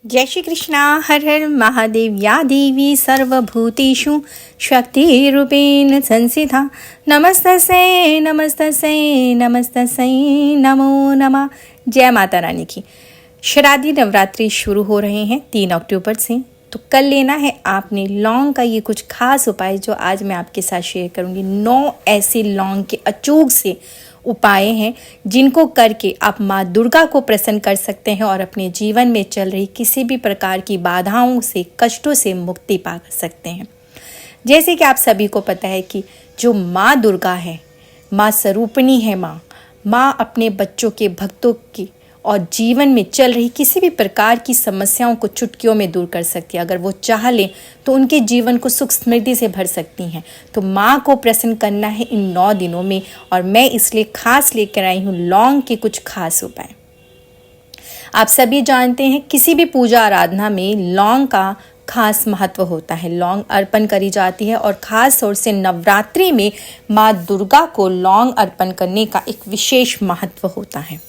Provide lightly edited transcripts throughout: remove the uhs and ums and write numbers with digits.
जय श्री कृष्णा। हर हर महादेव। या देवी सर्वभूतेषु शक्तिरूपेण संस्थिता। नमस्तस्यै नमस्तस्यै नमस्तस्यै नमो नमः। जय माता रानी की। शारदीय नवरात्रि शुरू हो रहे हैं 3 अक्टूबर से। तो कल लेना है आपने लौंग का ये कुछ खास उपाय जो आज मैं आपके साथ शेयर करूंगी। 9 ऐसे लौंग के अचूक से उपाय हैं जिनको करके आप माँ दुर्गा को प्रसन्न कर सकते हैं और अपने जीवन में चल रही किसी भी प्रकार की बाधाओं से, कष्टों से मुक्ति पा सकते हैं। जैसे कि आप सभी को पता है कि जो माँ दुर्गा है, माँ स्वरूपिणी है, माँ अपने बच्चों के, भक्तों की और जीवन में चल रही किसी भी प्रकार की समस्याओं को चुटकियों में दूर कर सकती है। अगर वो चाह लें तो उनके जीवन को सुख समृद्धि से भर सकती हैं। तो माँ को प्रसन्न करना है इन 9 दिनों में, और मैं इसलिए खास लेकर आई हूँ लौंग के कुछ खास उपाय। आप सभी जानते हैं किसी भी पूजा आराधना में लौंग का खास महत्व होता है। लौंग अर्पण करी जाती है और खास तौर से नवरात्रि में माँ दुर्गा को लौंग अर्पण करने का एक विशेष महत्व होता है।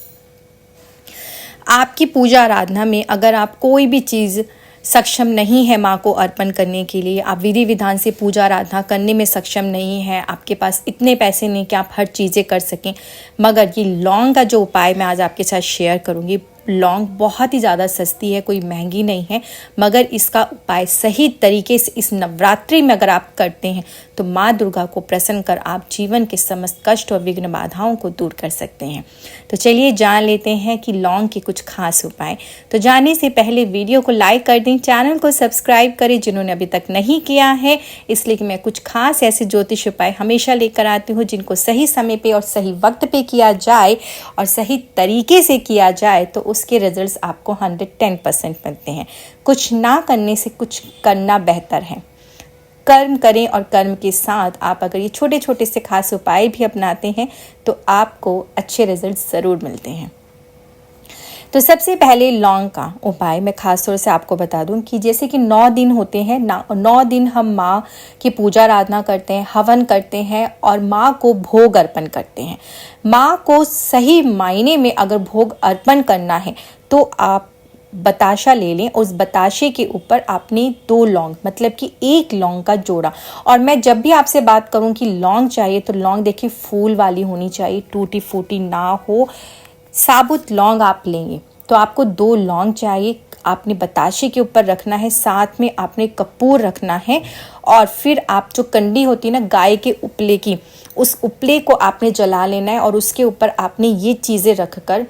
आपकी पूजा आराधना में अगर आप कोई भी चीज़ सक्षम नहीं है माँ को अर्पण करने के लिए, आप विधि विधान से पूजा आराधना करने में सक्षम नहीं है, आपके पास इतने पैसे नहीं कि आप हर चीज़ें कर सकें, मगर ये लौंग का जो उपाय मैं आज आपके साथ शेयर करूँगी, लौंग बहुत ही ज़्यादा सस्ती है, कोई महंगी नहीं है, मगर इसका उपाय सही तरीके से इस नवरात्रि में अगर आप करते हैं तो माँ दुर्गा को प्रसन्न कर आप जीवन के समस्त कष्ट और विघ्न बाधाओं को दूर कर सकते हैं। तो चलिए जान लेते हैं कि लौंग के कुछ खास उपाय। तो जानने से पहले वीडियो को लाइक कर दें, चैनल को सब्सक्राइब करें जिन्होंने अभी तक नहीं किया है, इसलिए कि मैं कुछ खास ऐसे ज्योतिष उपाय हमेशा लेकर आती हूँ जिनको सही समय पे और सही वक्त पे किया जाए और सही तरीके से किया जाए तो उसके रिजल्ट्स आपको 110% मिलते हैं। कुछ ना करने से कुछ करना बेहतर है। कर्म करें और कर्म के साथ आप अगर ये छोटे छोटे से खास उपाय भी अपनाते हैं तो आपको अच्छे रिजल्ट्स ज़रूर मिलते हैं। तो सबसे पहले लौंग का उपाय मैं खास तौर से आपको बता दूं कि जैसे कि 9 दिन होते हैं, 9 दिन हम माँ की पूजा आराधना करते हैं, हवन करते हैं और माँ को भोग अर्पण करते हैं। माँ को सही मायने में अगर भोग अर्पण करना है तो आप बताशा ले लें। उस बताशे के ऊपर आपने 2 लौंग, मतलब कि 1 लौंग का जोड़ा। और मैं जब भी आपसे बात करूं कि लौंग चाहिए तो लौंग देखिए फूल वाली होनी चाहिए, टूटी फूटी ना हो। साबुत लौंग आप लेंगे तो आपको 2 लौंग चाहिए, आपने बताशे के ऊपर रखना है, साथ में आपने कपूर रखना है और फिर आप जो कंडी होती है ना गाय के उपले की, उस उपले को आपने जला लेना है और उसके ऊपर आपने ये चीज़ें रखकर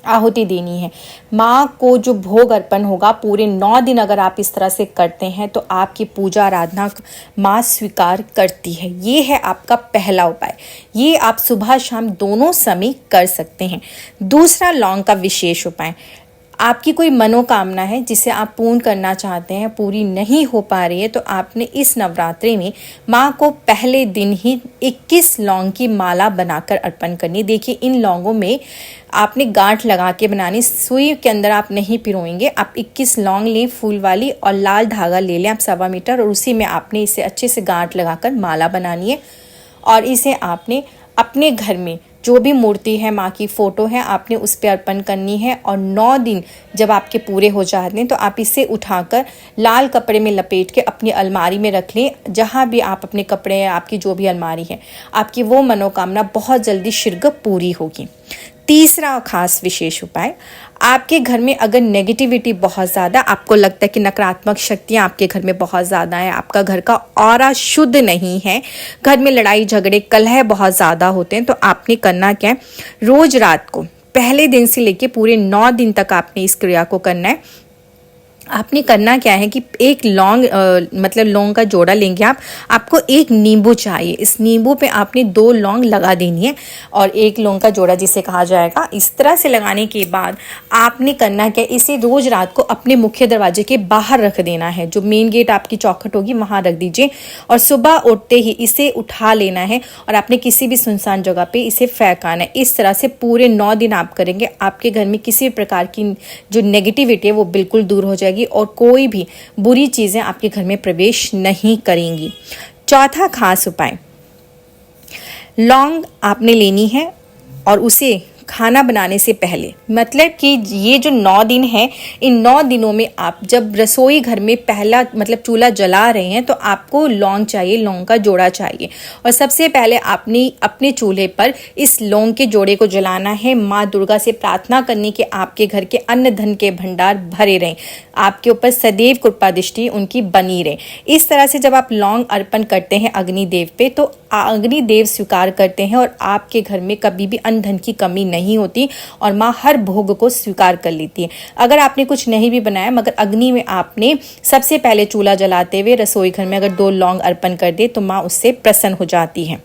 आहुति देनी है। माँ को जो भोग अर्पण होगा पूरे 9 दिन अगर आप इस तरह से करते हैं तो आपकी पूजा आराधना माँ स्वीकार करती है। ये है आपका पहला उपाय। ये आप सुबह शाम दोनों समय कर सकते हैं। दूसरा लौंग का विशेष उपाय, आपकी कोई मनोकामना है जिसे आप पूर्ण करना चाहते हैं, पूरी नहीं हो पा रही है, तो आपने इस नवरात्रि में माँ को पहले दिन ही 21 लौंग की माला बनाकर अर्पण करनी। देखिए इन लौंगों में आपने गांठ लगा के बनानी, सुई के अंदर आप नहीं पिरोएंगे। आप 21 लौंग लें फूल वाली और लाल धागा ले लें आप 1.25 मीटर, और उसी में आपने इसे अच्छे से गांठ लगाकर माला बनानी है। और इसे आपने अपने घर में जो भी मूर्ति है, माँ की फ़ोटो है, आपने उस पर अर्पण करनी है। और 9 दिन जब आपके पूरे हो जाते हैं तो आप इसे उठाकर लाल कपड़े में लपेट के अपनी अलमारी में रख लें। जहाँ भी आप अपने कपड़े हैं, आपकी जो भी अलमारी है, आपकी वो मनोकामना बहुत जल्दी शीघ्र पूरी होगी। तीसरा खास विशेष उपाय, आपके घर में अगर नेगेटिविटी बहुत ज़्यादा, आपको लगता है कि नकारात्मक शक्तियाँ आपके घर में बहुत ज़्यादा है, आपका घर का ऑरा शुद्ध नहीं है, घर में लड़ाई झगड़े कलह बहुत ज़्यादा होते हैं, तो आपने करना क्या है, रोज़ रात को पहले दिन से लेके पूरे 9 दिन तक आपने इस क्रिया को करना है। आपने करना क्या है कि 1 लौंग मतलब लौंग का जोड़ा लेंगे आपको 1 नींबू चाहिए। इस नींबू पे आपने 2 लौंग लगा देनी है और 1 लौंग का जोड़ा जिसे कहा जाएगा। इस तरह से लगाने के बाद आपने करना क्या, इसे रोज़ रात को अपने मुख्य दरवाजे के बाहर रख देना है। जो मेन गेट आपकी चौखट होगी वहाँ रख दीजिए और सुबह उठते ही इसे उठा लेना है और आपने किसी भी सुनसान जगह पे इसे फेंकाना है। इस तरह से पूरे 9 दिन आप करेंगे, आपके घर में किसी भी प्रकार की जो नेगेटिविटी है वो बिल्कुल दूर हो जाएगी और कोई भी बुरी चीज़ें आपके घर में प्रवेश नहीं करेंगी। चौथा खास उपाय, लौंग आपने लेनी है और उसे खाना बनाने से पहले, मतलब कि ये जो 9 दिन है, इन 9 दिनों में आप जब रसोई घर में पहला मतलब चूल्हा जला रहे हैं तो आपको लौंग चाहिए, लौंग का जोड़ा चाहिए। और सबसे पहले आपने अपने चूल्हे पर इस लौंग के जोड़े को जलाना है। माँ दुर्गा से प्रार्थना करनी कि आपके घर के अन्न धन के भंडार भरे रहें, आपके ऊपर सदैव कृपा दृष्टि उनकी बनी रहे। इस तरह से जब आप लौंग अर्पण करते हैं अग्निदेव पे तो अग्निदेव स्वीकार करते हैं और आपके घर में कभी भी अन्न धन की कमी नहीं होती और माँ हर भोग को स्वीकार कर लेती है। अगर आपने कुछ नहीं भी बनाया मगर अग्नि में आपने सबसे पहले चूल्हा जलाते हुए रसोई घर में अगर 2 लौंग अर्पण कर दे तो माँ उससे प्रसन्न हो जाती है।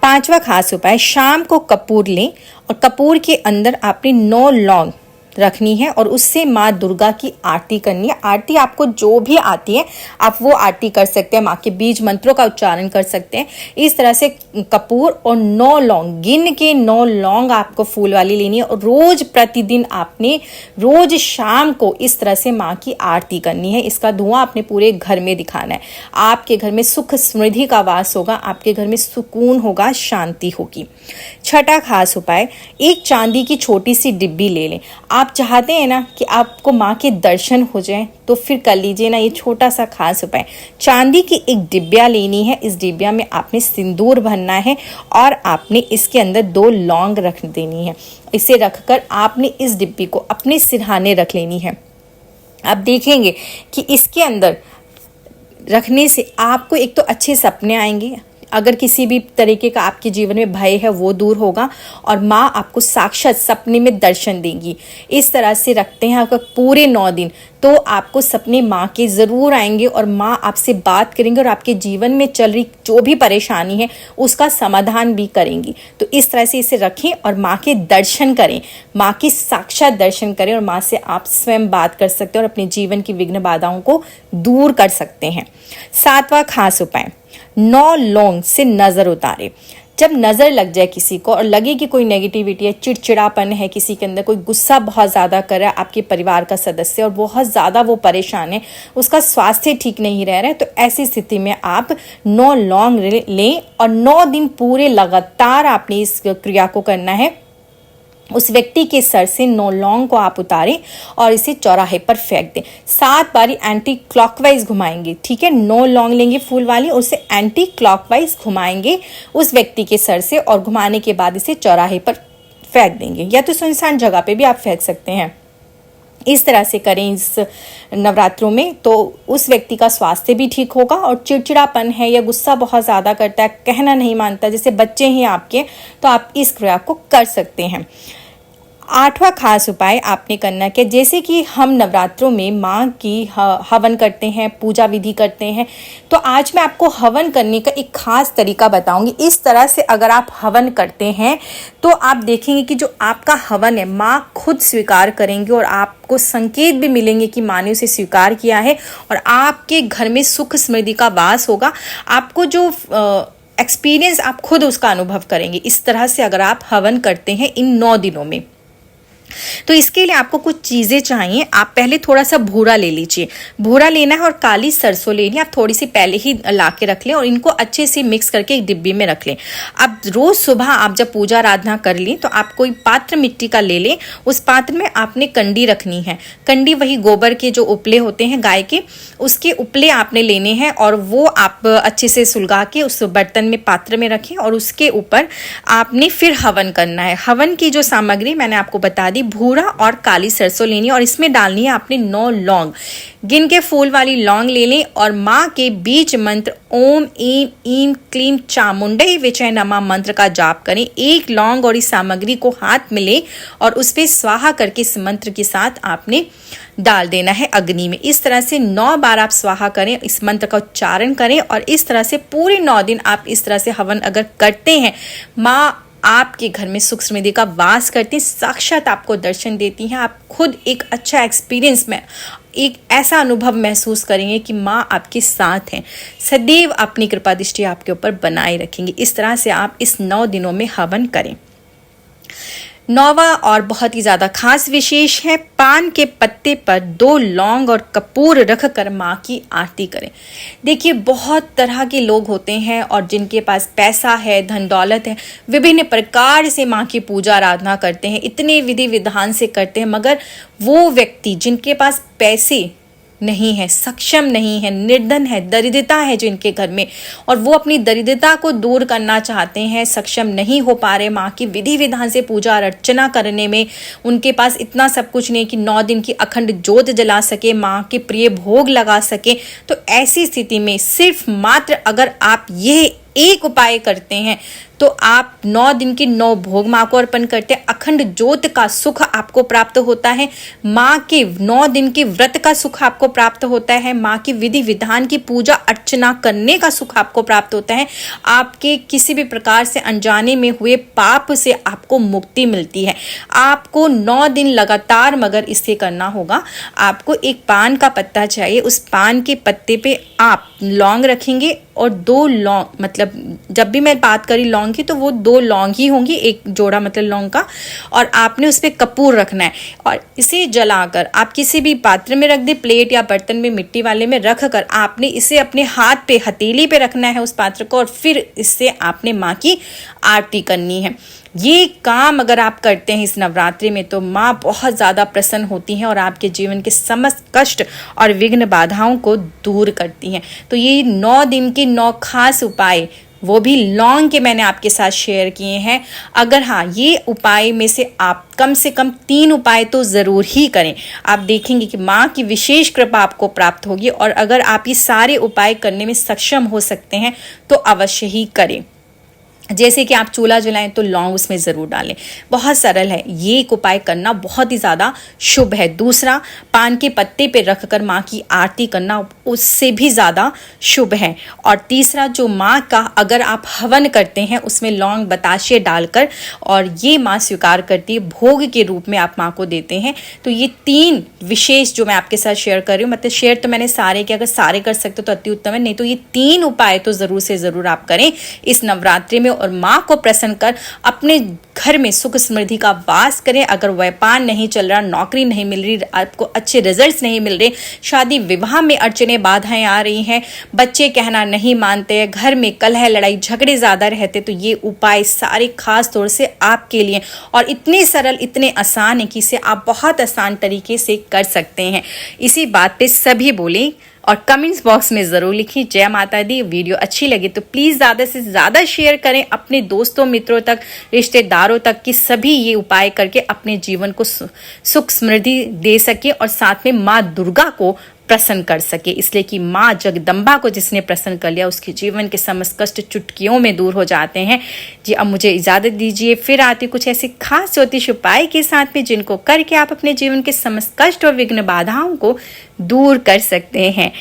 5वां खास उपाय, शाम को कपूर लें और कपूर के अंदर आपने 9 लौंग रखनी है और उससे माँ दुर्गा की आरती करनी है। आरती आपको जो भी आती है आप वो आरती कर सकते हैं, माँ के बीज मंत्रों का उच्चारण कर सकते हैं। इस तरह से कपूर और 9 लौंग, गिन के 9 लौंग आपको फूल वाली लेनी है और रोज प्रतिदिन आपने रोज शाम को इस तरह से माँ की आरती करनी है। इसका धुआं अपने पूरे घर में दिखाना है। आपके घर में सुख समृद्धि का वास होगा, आपके घर में सुकून होगा, शांति होगी। 6वां खास उपाय, एक चांदी की छोटी सी डिब्बी ले लें। आप चाहते हैं ना कि आपको माँ के दर्शन हो जाएं तो फिर कर लीजिए ना ये छोटा सा खास उपाय। चांदी की एक डिब्बिया लेनी है, इस डिब्बिया में आपने सिंदूर भरना है और आपने इसके अंदर 2 लौंग रख देनी है। इसे रखकर आपने इस डिब्बी को अपने सिरहाने रख लेनी है। आप देखेंगे कि इसके अंदर रखने से आपको एक तो अच्छे सपने आएंगे, अगर किसी भी तरीके का आपके जीवन में भय है वो दूर होगा और माँ आपको साक्षात सपने में दर्शन देंगी। इस तरह से रखते हैं आपका पूरे 9 दिन तो आपको सपने माँ के ज़रूर आएंगे और माँ आपसे बात करेंगे और आपके जीवन में चल रही जो भी परेशानी है उसका समाधान भी करेंगी। तो इस तरह से इसे रखें और माँ के दर्शन करें, माँ की साक्षात दर्शन करें और माँ से आप स्वयं बात कर सकते हैं और अपने जीवन की विघ्न बाधाओं को दूर कर सकते हैं। 7वां खास उपाय, 9 लौंग से नज़र उतारे। जब नज़र लग जाए किसी को और लगे कि कोई नेगेटिविटी है, चिड़चिड़ापन है, किसी के अंदर कोई गुस्सा बहुत ज़्यादा कर रहा है, आपके परिवार का सदस्य और बहुत ज़्यादा वो परेशान है, उसका स्वास्थ्य ठीक नहीं रह रहा है, तो ऐसी स्थिति में आप 9 लौंग लें और 9 दिन पूरे लगातार आपने इस क्रिया को करना है। उस व्यक्ति के सर से 9 लौंग को आप उतारें और इसे चौराहे पर फेंक दें। 7 बारी एंटी क्लॉकवाइज घुमाएंगे, ठीक है। 9 लौंग लेंगे फूल वाली, उसे एंटी क्लॉकवाइज घुमाएंगे उस व्यक्ति के सर से और घुमाने के बाद इसे चौराहे पर फेंक देंगे या तो सुनसान जगह पे भी आप फेंक सकते हैं। इस तरह से करें इस नवरात्रों में तो उस व्यक्ति का स्वास्थ्य भी ठीक होगा और चिड़चिड़ापन है या गुस्सा बहुत ज़्यादा करता है, कहना नहीं मानता, जैसे बच्चे हैं आपके, तो आप इस क्रिया को कर सकते हैं। 8वां खास उपाय आपने करना कि जैसे कि हम नवरात्रों में माँ की हवन करते हैं, पूजा विधि करते हैं, तो आज मैं आपको हवन करने का एक खास तरीका बताऊंगी। इस तरह से अगर आप हवन करते हैं तो आप देखेंगे कि जो आपका हवन है माँ खुद स्वीकार करेंगे और आपको संकेत भी मिलेंगे कि माँ ने उसे स्वीकार किया है और आपके घर में सुख समृद्धि का वास होगा। आपको जो एक्सपीरियंस आप खुद उसका अनुभव करेंगे इस तरह से अगर आप हवन करते हैं इन 9 दिनों में। तो इसके लिए आपको कुछ चीज़ें चाहिए। आप पहले थोड़ा सा भूरा ले लीजिए, भूरा लेना है और काली सरसों लेनी है। आप थोड़ी सी पहले ही ला के रख लें और इनको अच्छे से मिक्स करके एक डिब्बी में रख लें। अब रोज़ सुबह आप जब पूजा आराधना कर लें तो आप कोई पात्र मिट्टी का ले लें, उस पात्र में आपने कंडी रखनी है। कंडी वही गोबर के जो उपले होते हैं गाय के, उसके उपले आपने लेने हैं और वो आप अच्छे से सुलगा के उस बर्तन में पात्र में रखें और उसके ऊपर आपने फिर हवन करना है। हवन की जो सामग्री मैंने आपको बता दी, भूरा और काली सरसों लेनी है और इसमें डालनी है आपने 9 लौंग। गिन के फूल वाली लौंग ले लें और माँ के बीज मंत्र ओम ईम ईम क्लीम चामुंडे विचय नमः मंत्र का जाप करें। 1 लौंग और इस सामग्री को हाथ में लें और उस पर स्वाहा करके इस मंत्र के साथ आपने डाल देना है अग्नि में। इस तरह से 9 बार आप स्वाहा करें, इस मंत्र का उच्चारण करें और इस तरह से पूरे 9 दिन आप इस तरह से हवन अगर करते हैं, माँ आपके घर में सुख समृद्धि का वास करती हैं, साक्षात आपको दर्शन देती हैं। आप खुद एक अच्छा एक्सपीरियंस में एक ऐसा अनुभव महसूस करेंगे कि माँ आपके साथ हैं, सदैव अपनी कृपा दृष्टि आपके ऊपर बनाए रखेंगे। इस तरह से आप इस 9 दिनों में हवन करें। 9वां और बहुत ही ज़्यादा खास विशेष है, पान के पत्ते पर 2 लौंग और कपूर रखकर माँ की आरती करें। देखिए, बहुत तरह के लोग होते हैं और जिनके पास पैसा है, धन दौलत है, विभिन्न प्रकार से माँ की पूजा आराधना करते हैं, इतने विधि विधान से करते हैं, मगर वो व्यक्ति जिनके पास पैसे नहीं है, सक्षम नहीं है, निर्धन है, दरिद्रता है जिनके घर में, और वो अपनी दरिद्रता को दूर करना चाहते हैं, सक्षम नहीं हो पा रहे माँ की विधि विधान से पूजा अर्चना करने में, उनके पास इतना सब कुछ नहीं कि 9 दिन की अखंड ज्योत जला सके, माँ के प्रिय भोग लगा सके। तो ऐसी स्थिति में सिर्फ मात्र अगर आप ये एक उपाय करते हैं तो आप 9 दिन की 9 भोग माँ को अर्पण करते हैं, अखंड ज्योत का सुख आपको प्राप्त होता है, माँ के 9 दिन के व्रत का सुख आपको प्राप्त होता है, माँ की विधि विधान की पूजा अर्चना करने का सुख आपको प्राप्त होता है, आपके किसी भी प्रकार से अनजाने में हुए पाप से आपको मुक्ति मिलती है। आपको 9 दिन लगातार मगर इससे करना होगा। आपको एक पान का पत्ता चाहिए, उस पान के पत्ते पे आप लौंग रखेंगे और 2 लौंग, मतलब जब भी मैं बात करी लौंग की तो वो 2 लौंग ही होंगी, एक जोड़ा मतलब लौंग का, और आपने उस पर कपूर रखना है और इसे जलाकर आप किसी भी पात्र में रख दे, प्लेट या बर्तन में मिट्टी वाले में रख कर आपने इसे अपने हाथ पे हथेली पे रखना है उस पात्र को, और फिर इससे आपने माँ की आरती करनी है। ये काम अगर आप करते हैं इस नवरात्रि में तो माँ बहुत ज़्यादा प्रसन्न होती हैं और आपके जीवन के समस्त कष्ट और विघ्न बाधाओं को दूर करती हैं। तो ये 9 दिन के 9 खास उपाय, वो भी लौंग के, मैंने आपके साथ शेयर किए हैं। अगर हाँ, ये उपाय में से आप कम से कम 3 उपाय तो ज़रूर ही करें, आप देखेंगे कि माँ की विशेष कृपा आपको प्राप्त होगी। और अगर आप ये सारे उपाय करने में सक्षम हो सकते हैं तो अवश्य ही करें। जैसे कि आप चूल्हा जलाएं तो लौंग उसमें ज़रूर डालें, बहुत सरल है, ये एक उपाय करना बहुत ही ज़्यादा शुभ है। दूसरा, पान के पत्ते पे रखकर माँ की आरती करना उससे भी ज़्यादा शुभ है। और तीसरा, जो माँ का अगर आप हवन करते हैं उसमें लौंग बताशे डालकर, और ये माँ स्वीकार करती है, भोग के रूप में आप माँ को देते हैं। तो ये 3 विशेष जो मैं आपके साथ शेयर कर रही हूँ, मतलब शेयर तो मैंने सारे किया, अगर सारे कर सकते तो अति उत्तम है, नहीं तो ये 3 उपाय तो ज़रूर से ज़रूर आप करें इस नवरात्रि में और माँ को प्रसन्न कर अपने घर में सुख समृद्धि का वास करें। अगर व्यापार नहीं चल रहा, नौकरी नहीं मिल रही, आपको अच्छे रिजल्ट्स नहीं मिल रहे, शादी विवाह में अड़चने बाधाएं आ रही हैं, बच्चे कहना नहीं मानते हैं, घर में कलह लड़ाई झगड़े ज़्यादा रहते, तो ये उपाय सारे खास तौर से आपके लिए, और इतने सरल इतने आसान है कि इसे आप बहुत आसान तरीके से कर सकते हैं। इसी बात पे सभी बोलें और कमेंट्स बॉक्स में ज़रूर लिखिए जय माता दी। वीडियो अच्छी लगी तो प्लीज़ ज़्यादा से ज़्यादा शेयर करें अपने दोस्तों मित्रों तक, रिश्तेदारों तक, कि सभी ये उपाय करके अपने जीवन को सुख समृद्धि दे सके और साथ में माँ दुर्गा को प्रसन्न कर सके। इसलिए कि माँ जगदम्बा को जिसने प्रसन्न कर लिया उसके जीवन के समस्त कष्ट चुटकियों में दूर हो जाते हैं। जी, अब मुझे इजाज़त दीजिए, फिर आती कुछ ऐसे खास ज्योतिष उपाय के साथ में जिनको करके आप अपने जीवन के समस्त कष्ट और विघ्न बाधाओं को दूर कर सकते हैं।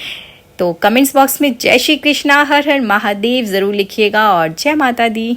तो कमेंट्स बॉक्स में जय श्री कृष्णा, हर हर महादेव ज़रूर लिखिएगा और जय माता दी।